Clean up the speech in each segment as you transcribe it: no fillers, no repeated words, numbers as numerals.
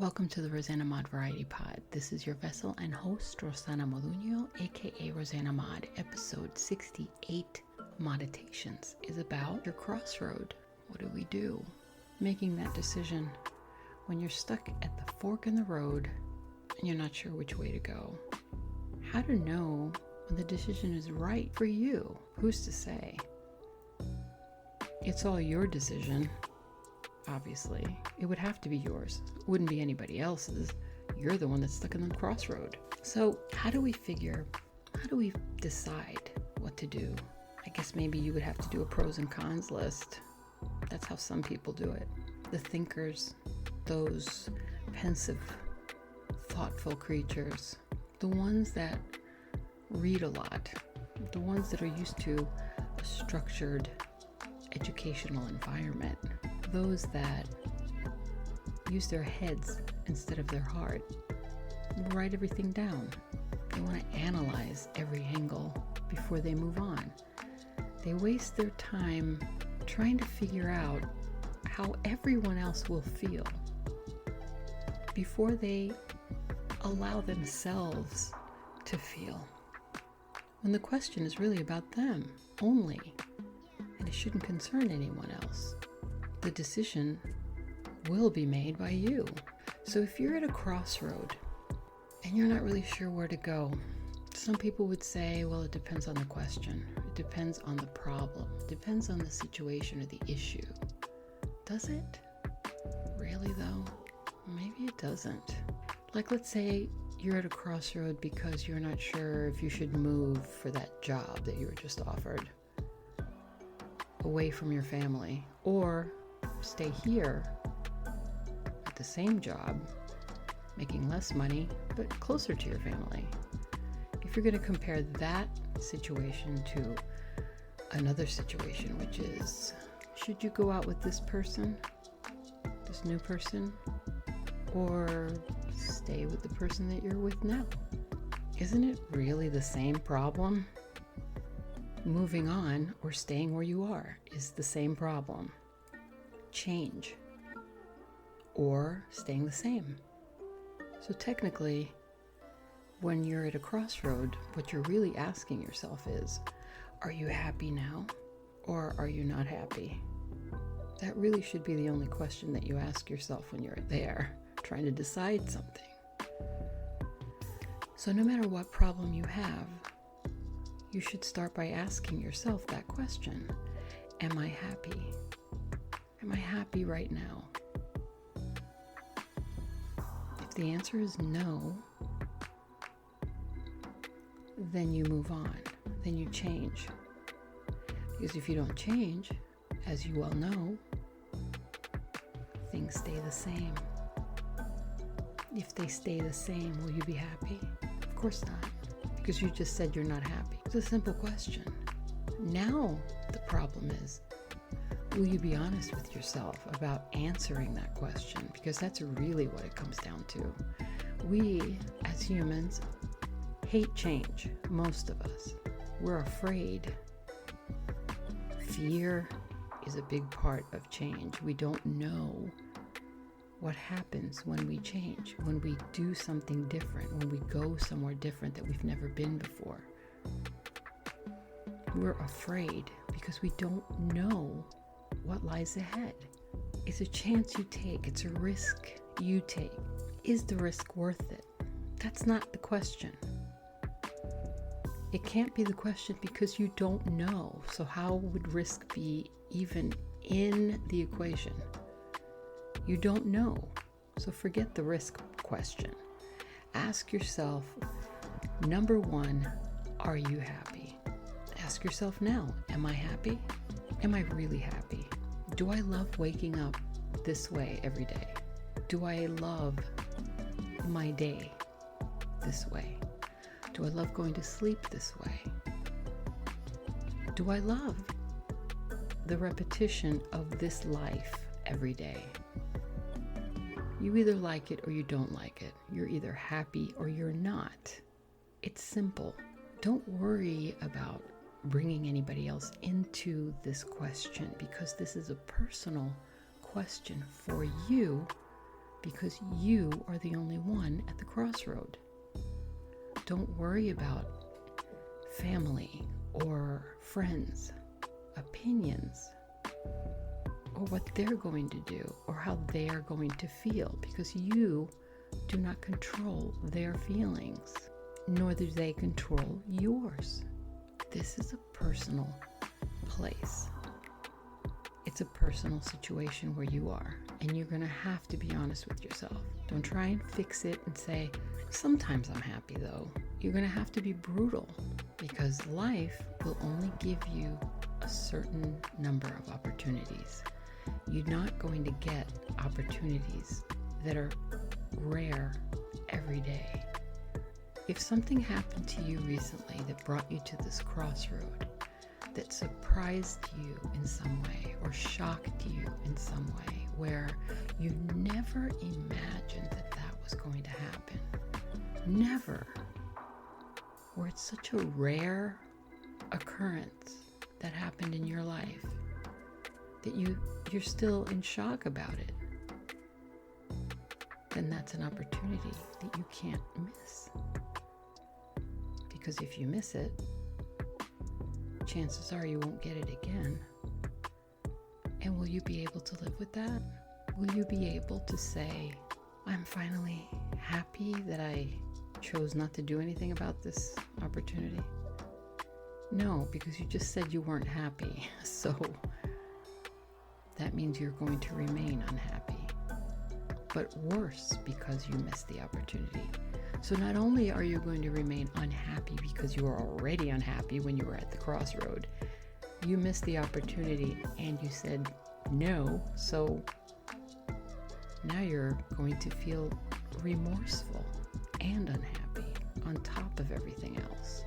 Welcome to the Rosanna Mod Variety Pod. This is your vessel and host, Rosana Moduño, aka Rosanna Mod. Episode 68, Moditations, is about your crossroad. What do we do? Making that decision when you're stuck at the fork in the road and you're not sure which way to go. How to know when the decision is right for you? Who's to say? It's all your decision. Obviously, it would have to be yours. It wouldn't be anybody else's. You're the one that's stuck in the crossroad. So how do we decide what to do? I guess maybe you would have to do a pros and cons list. That's how some people do it. The thinkers, those pensive, thoughtful creatures, the ones that read a lot, the ones that are used to a structured educational environment, those that use their heads instead of their heart, write everything down. They want to analyze every angle before they move on. They waste their time trying to figure out how everyone else will feel before they allow themselves to feel. When the question is really about them only, and it shouldn't concern anyone else. The decision will be made by you. So if you're at a crossroad and you're not really sure where to go, some people would say, well, it depends on the question. It depends on the problem. It depends on the situation or the issue. Does it? Really though? Maybe it doesn't. Like, let's say you're at a crossroad because you're not sure if you should move for that job that you were just offered away from your family, or stay here at the same job, making less money, but closer to your family. If you're going to compare that situation to another situation, which is, should you go out with this person, this new person, or stay with the person that you're with now? Isn't it really the same problem? Moving on or staying where you are is the same problem. Change or staying the same. So technically, when you're at a crossroad, what you're really asking yourself is, are you happy now or are you not happy? That really should be the only question that you ask yourself when you're there trying to decide something. So no matter what problem you have, you should start by asking yourself that question. Am I happy? Am I happy right now? If the answer is no, then you move on. Then you change. Because if you don't change, as you well know, things stay the same. If they stay the same, will you be happy? Of course not. Because you just said you're not happy. It's a simple question. Now the problem is, will you be honest with yourself about answering that question? Because that's really what it comes down to. We, as humans, hate change, most of us. We're afraid. Fear is a big part of change. We don't know what happens when we change, when we do something different, when we go somewhere different that we've never been before. We're afraid because we don't know what lies ahead. It's a chance you take. It's a risk you take. Is the risk worth it? That's not the question. It can't be the question because you don't know. So how would risk be even in the equation? You don't know. So forget the risk question. Ask yourself, number one, are you happy? Ask yourself now, am I happy? Am I really happy? Do I love waking up this way every day? Do I love my day this way? Do I love going to sleep this way? Do I love the repetition of this life every day? You either like it or you don't like it. You're either happy or you're not. It's simple. Don't worry about bringing anybody else into this question because this is a personal question for you because you are the only one at the crossroad. Don't worry about family or friends' opinions or what they're going to do or how they're going to feel, because you do not control their feelings, nor do they control yours. This is a personal place. It's a personal situation where you are, and you're going to have to be honest with yourself. Don't try and fix it and say, sometimes I'm happy though. You're going to have to be brutal, because life will only give you a certain number of opportunities. You're not going to get opportunities that are rare every day. If something happened to you recently that brought you to this crossroad, that surprised you in some way or shocked you in some way, where you never imagined that that was going to happen, never, where it's such a rare occurrence that happened in your life that you're still in shock about it, then that's an opportunity that you can't miss. Because if you miss it, chances are you won't get it again. And will you be able to live with that? Will you be able to say, I'm finally happy that I chose not to do anything about this opportunity? No, because you just said you weren't happy. So that means you're going to remain unhappy. But worse, because you missed the opportunity. So not only are you going to remain unhappy because you were already unhappy when you were at the crossroad, you missed the opportunity and you said no, so now you're going to feel remorseful and unhappy on top of everything else.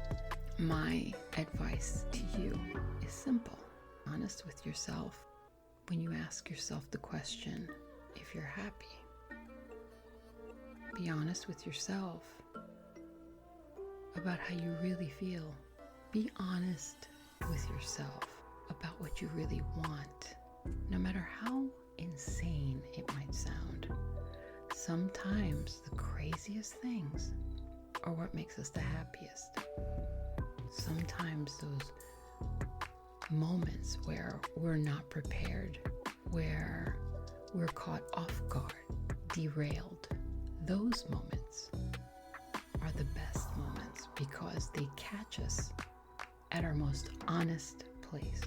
My advice to you is simple. Honest with yourself when you ask yourself the question, if you're happy. Be honest with yourself about how you really feel. Be honest with yourself about what you really want, no matter how insane it might sound. Sometimes the craziest things are what makes us the happiest. Sometimes those moments where we're not prepared, where we're caught off guard, derailed, those moments are the best moments because they catch us at our most honest place,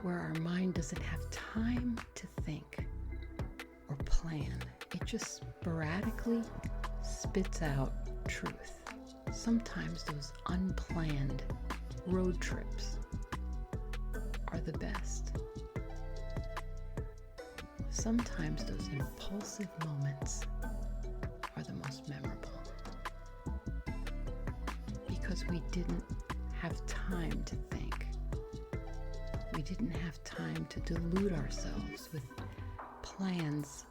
where our mind doesn't have time to think or plan. It just sporadically spits out truth. Sometimes those unplanned road trips are the best. Sometimes those impulsive moments are the most memorable because we didn't have time to think. We didn't have time to delude ourselves with plans.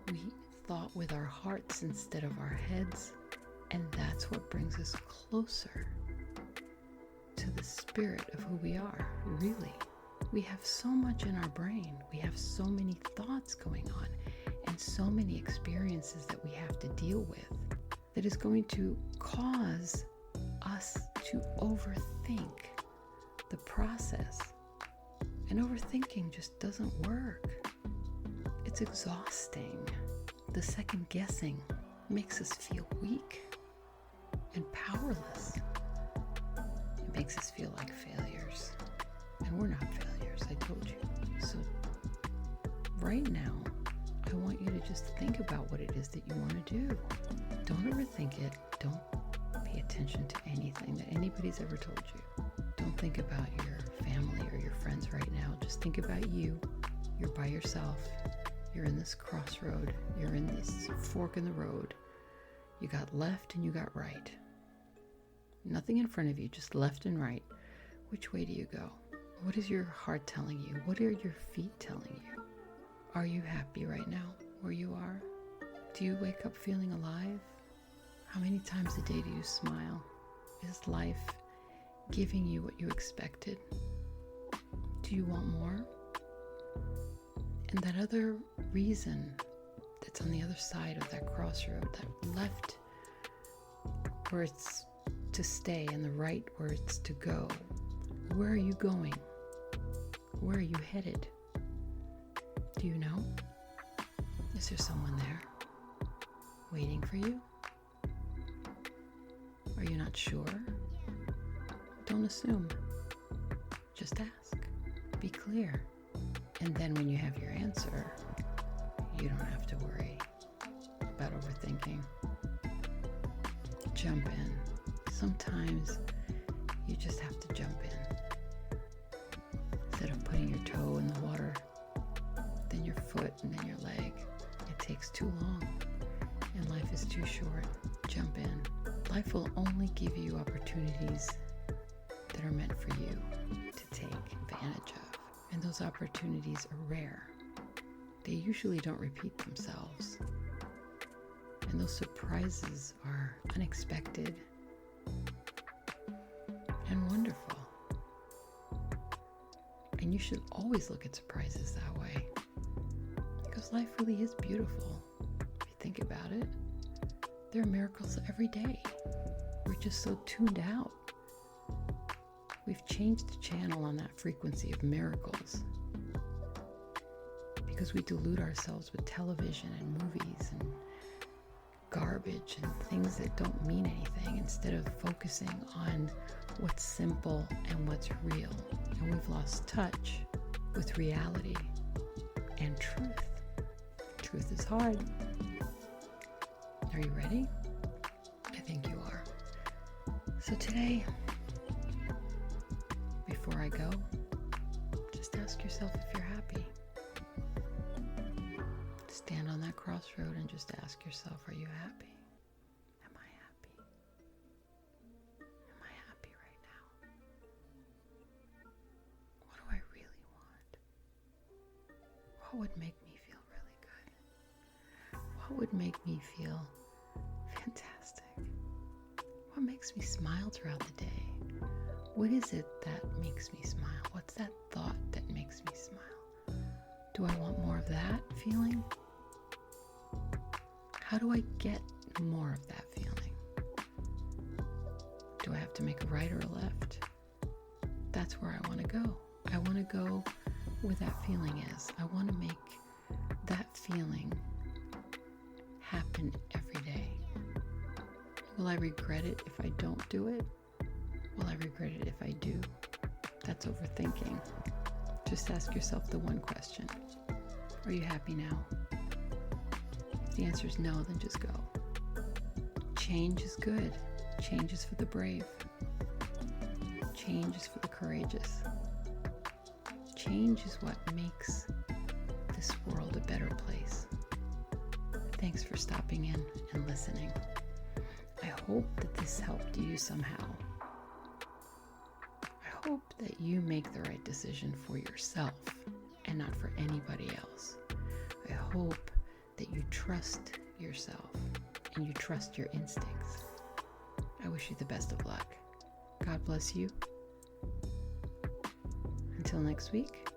We thought with our hearts instead of our heads, and that's what brings us closer to the spirit of who we are, really. We have so much in our brain. We have so many thoughts going on and so many experiences that we have to deal with that is going to cause us to overthink the process. And overthinking just doesn't work. It's exhausting. The second guessing makes us feel weak and powerless. It makes us feel like failures. And we're not failures, I told you. So right now, I want you to just think about what it is that you want to do. Don't overthink it. Don't pay attention to anything that anybody's ever told you. Don't think about your family or your friends right now. Just think about you. You're by yourself. You're in this crossroad. You're in this fork in the road. You got left and you got right. Nothing in front of you, just left and right. Which way do you go? What is your heart telling you? What are your feet telling you? Are you happy right now where you are? Do you wake up feeling alive? How many times a day do you smile? Is life giving you what you expected? Do you want more? And that other reason that's on the other side of that crossroad, that left where it's to stay and the right where it's to go, where are you going? Where are you headed? Do you know? Is there someone there waiting for you? Are you not sure? Don't assume. Just ask. Be clear. And then when you have your answer, you don't have to worry about overthinking. Jump in. Sometimes you just have to jump in. Instead of putting your toe in the water, then your foot, and then your leg. It takes too long, and life is too short. Jump in. Life will only give you opportunities that are meant for you to take advantage of. And those opportunities are rare. They usually don't repeat themselves. And those surprises are unexpected and wonderful. And you should always look at surprises that way. Because life really is beautiful. If you think about it, there are miracles every day. We're just so tuned out. We've changed the channel on that frequency of miracles because we delude ourselves with television and movies and garbage and things that don't mean anything instead of focusing on what's simple and what's real. And we've lost touch with reality and truth. Truth is hard. Are you ready? I think you are. So today, before I go, just ask yourself if you're happy. Stand on that crossroad and just ask yourself, are you happy? Am I happy? Am I happy right now? What do I really want? What would make me feel really good? What would make me feel fantastic? What makes me smile throughout the day? What is it that makes me smile? What's that thought that makes me smile? Do I want more of that feeling? How do I get more of that feeling? Do I have to make a right or a left? That's where I want to go. I want to go where that feeling is. I want to make that feeling happen every day. Will I regret it if I don't do it? Will I regret it if I do? That's overthinking. Just ask yourself the one question. Are you happy now? If the answer is no, then just go. Change is good. Change is for the brave. Change is for the courageous. Change is what makes this world a better place. Thanks for stopping in and listening. I hope that this helped you somehow. I hope that you make the right decision for yourself and not for anybody else. I hope that you trust yourself and you trust your instincts. I wish you the best of luck. God bless you. Until next week,